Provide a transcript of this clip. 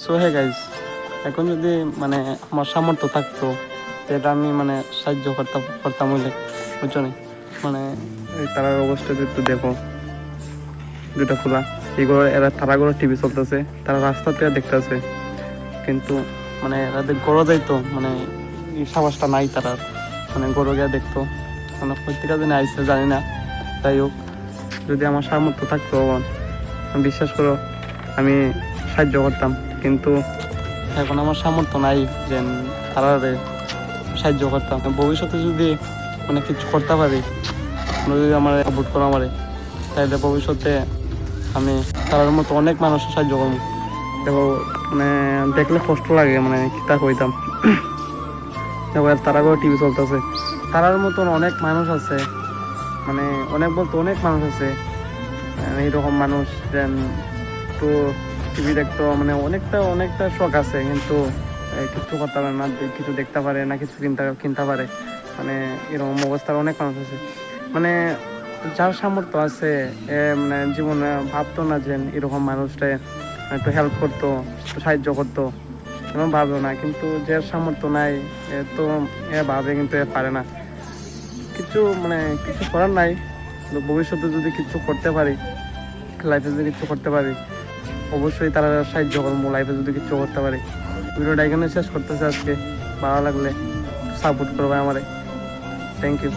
So hey guys, এখন যদি মানে আমার সামর্থ্য থাকতো এটা আমি মানে সাহায্য করতাম হইলে, বুঝছো নি? মানে এই তারার অবস্থা একটু দেখো, দুটা খোলা এগুলো, এরা তারাগুলো টিভি চলতেছে, তারা রাস্তা থেকে দেখতেছে, কিন্তু মানে এদের গড়ো যাইতো মানে এই সাহসটা নাই তারার, মানে গড়ো গিয়া দেখতো, মানে প্রত্যেকটা দিনে আইসে জানি না। যাই হোক, যদি আমার সামর্থ্য থাকতো বিশ্বাস করো আমি সাহায্য করতাম, কিন্তু এখন আমার সামর্থ্য নাই যে তারারে সাহায্য করতাম। ভবিষ্যতে যদি মানে কিছু করতে পারি, যদি আমার সাপোর্ট করো আমারে, তাহলে ভবিষ্যতে আমি তার মতো অনেক মানুষের সাহায্য করবো। দেখো মানে দেখলে কষ্ট লাগে, মানে কিতা কইতাম। দেখো তারাগুলো টিভি চলতেছে, তারার মতন অনেক মানুষ আছে, মানে অনেক বলতে অনেক মানুষ আছে এইরকম মানুষ যেন একটু টিভি দেখতো, মানে অনেকটা অনেকটা শখ আছে, কিন্তু কিছু করতে পারে না, কিছু দেখতে পারে না, কিছু কিনতে পারে, মানে এরকম অবস্থার অনেক মানুষ আছে। মানে যার সামর্থ্য আছে মানে জীবনে ভাবতো না যে এরকম মানুষটা একটু হেল্প করতো, একটু সাহায্য করতো, এরকম ভাবতো না। কিন্তু যে সামর্থ্য নাই তো ভাবে, কিন্তু পারে না কিছু, মানে কিছু করার নাই। ভবিষ্যতে যদি কিছু করতে পারি, লাইফে যদি কিছু করতে পারি, অবশ্যই তারা সাহায্য করবো। লাইফে যদি কিছু করতে পারি। ভিডিওটা এখানে শেষ করতেছে আজকে। ভালো লাগলে সাপোর্ট করবে আমারে। Thank you.